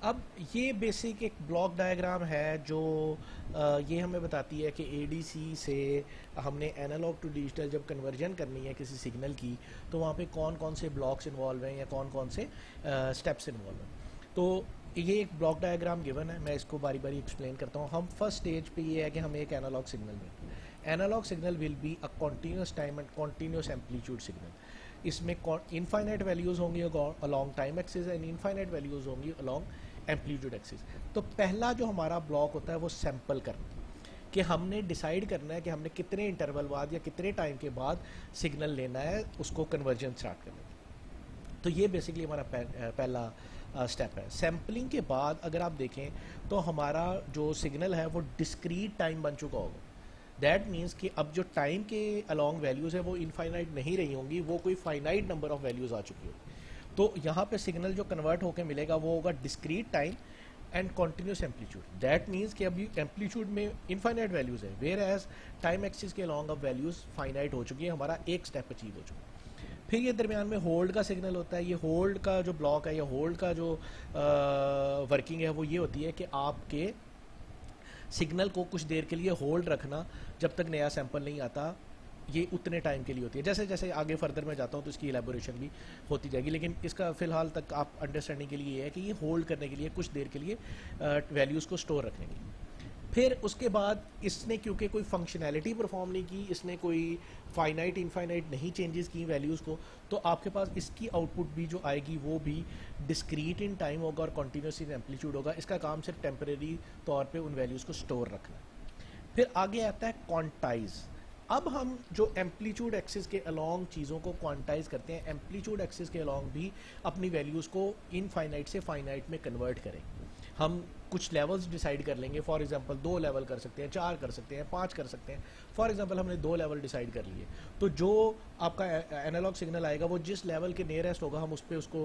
अब ये बेसिक एक ब्लॉक डायग्राम है जो ये हमें बताती है कि एडीसी से हमने एनालॉग टू डिजिटल जब कन्वर्जन करनी है किसी सिग्नल की, तो वहाँ पे कौन कौन से ब्लॉक्स इन्वॉल्व हैं या कौन कौन से स्टेप्स इन्वॉल्व हैं। तो ये एक ब्लॉक डायग्राम गिवन है, मैं इसको बारी बारी एक्सप्लेन करता हूँ। हम फर्स्ट स्टेज पे ये है कि हमें एक एनालॉग सिग्नल में analogue signal will be a continuous time and continuous amplitude signal. इसमें इनफाइनाइट वैल्यूज़ होंगी along time axis and infinite values होंगी अलॉन्ग एम्पलीट्यूड एक्सिस। तो पहला जो हमारा ब्लॉक होता है वो सैंपल करना, कि हमने डिसाइड करना है कि हमने कितने इंटरवल बाद या कितने टाइम के बाद सिग्नल लेना है, उसको कन्वर्जन स्टार्ट करना है। तो ये बेसिकली हमारा पहला स्टेप है। सैम्पलिंग के बाद अगर आप देखें तो हमारा जो सिग्नल है वो डिस्क्रीट टाइम बन चुका होगा। दैट मीन्स कि अब जो टाइम के अलॉन्ग वैल्यूज़ है वो इनफाइनाइट नहीं रही होंगी, वो कोई फाइनाइट नंबर ऑफ वैल्यूज़ आ चुकी होगी। तो यहाँ पे सिग्नल जो कन्वर्ट होकर मिलेगा वो होगा discrete time and continuous amplitude. That means कि अभी एम्पलीट्यूड में इनफाइनाइट वैल्यूज़ है, वेयर एज टाइम एक्सिस के अलॉन्ग अब वैल्यूज़ फाइनाइट हो चुकी है, हमारा एक स्टेप अचीव हो चुका है। फिर ये दरमियान में होल्ड का सिग्नल होता है। ये होल्ड का जो ब्लॉक है या होल्ड का जो वर्किंग है वो ये होती है कि आपके सिग्नल को कुछ देर के लिए होल्ड रखना जब तक नया सैंपल नहीं आता। ये उतने टाइम के लिए होती है। जैसे जैसे आगे फर्दर में जाता हूँ तो इसकी इलेबोरेशन भी होती जाएगी, लेकिन इसका फ़िलहाल तक आप अंडरस्टैंडिंग के लिए ये है कि ये होल्ड करने के लिए कुछ देर के लिए वैल्यूज़ को स्टोर रखने के लिए। फिर उसके बाद इसने क्योंकि कोई फंक्शनैलिटी परफॉर्म नहीं की, इसने कोई फाइनाइट इनफाइनाइट नहीं चेंजेस की वैल्यूज़ को, तो आपके पास इसकी आउटपुट भी जो आएगी वो भी डिस्क्रीट इन टाइम होगा और कॉन्टीन्यूस इन एम्पलीट्यूड होगा। इसका काम सिर्फ टेम्परेरी तौर पे उन वैल्यूज़ को स्टोर रखना है। फिर आगे आता है क्वांटाइज। अब हम जो एम्पलीट्यूड एक्सिस के अलॉन्ग चीज़ों को क्वांटाइज करते हैं, एम्पलीट्यूड एक्सिस के अलॉन्ग भी अपनी वैल्यूज़ को इनफाइनाइट से फाइनाइट में कन्वर्ट करें। हम कुछ लेवल्स डिसाइड कर लेंगे। फॉर एग्जांपल 2 लेवल कर सकते हैं, 4 कर सकते हैं, 5 कर सकते हैं। फॉर एग्जांपल हमने 2 लेवल डिसाइड कर लिए, तो जो आपका एनालॉग सिग्नल आएगा वो जिस लेवल के नियरेस्ट होगा हम उस पर उसको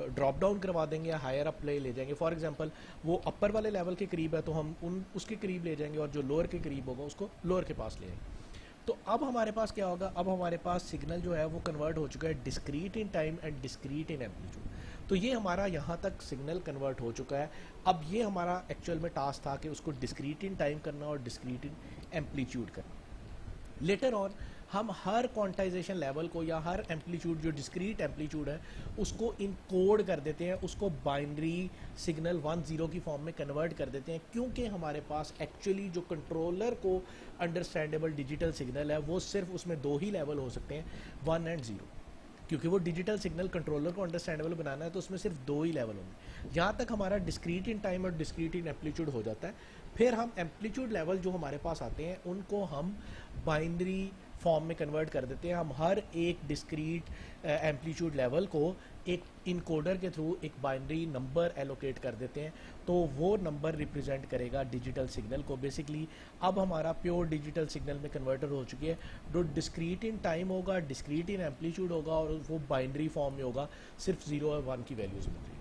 ड्रॉप डाउन करवा देंगे या हायर अप ले जाएंगे। फॉर एग्जांपल वो अपर वाले लेवल के करीब है तो हम उसके करीब ले जाएंगे, और जो लोअर के करीब होगा उसको लोअर के पास ले जाएंगे। तो अब हमारे पास क्या होगा, अब हमारे पास सिग्नल जो है वो कन्वर्ट हो चुका है discrete in time and discrete in amplitude. तो ये हमारा यहाँ तक सिग्नल कन्वर्ट हो चुका है। अब ये हमारा एक्चुअल में टास्क था कि उसको डिस्क्रीट इन टाइम करना और डिस्क्रीट इन एम्पलीट्यूड करना। लेटर ऑन हम हर क्वांटाइजेशन लेवल को या हर एम्पलीट्यूड जो डिस्क्रीट एम्पलीट्यूड है उसको इनकोड कर देते हैं, उसको बाइनरी सिग्नल 1-0 की फॉर्म में कन्वर्ट कर देते हैं, क्योंकि हमारे पास एक्चुअली जो कंट्रोलर को अंडरस्टैंडेबल डिजिटल सिग्नल है वो सिर्फ उसमें 2 ही लेवल हो सकते हैं, 1 एंड 0। क्योंकि वो डिजिटल सिग्नल कंट्रोलर को अंडरस्टैंडेबल बनाना है तो उसमें सिर्फ 2 ही लेवल होंगे। यहाँ तक हमारा डिस्क्रीट इन टाइम और डिस्क्रीट इन एम्पलीट्यूड हो जाता है। फिर हम एम्पलीट्यूड लेवल जो हमारे पास आते हैं उनको हम बाइनरी फॉर्म में कन्वर्ट कर देते हैं। हम हर एक डिस्क्रीट एम्पलीट्यूड लेवल को एक इनकोडर के थ्रू एक बाइनरी नंबर एलोकेट कर देते हैं, तो वो नंबर रिप्रेजेंट करेगा डिजिटल सिग्नल को। बेसिकली अब हमारा प्योर डिजिटल सिग्नल में कन्वर्टर हो चुकी है। जो डिस्क्रीट इन टाइम होगा, डिस्क्रीट इन एम्पलीट्यूड होगा और वो बाइनरी फॉर्म में होगा, सिर्फ 0 और 1 की वैल्यूज़ मिल रही है।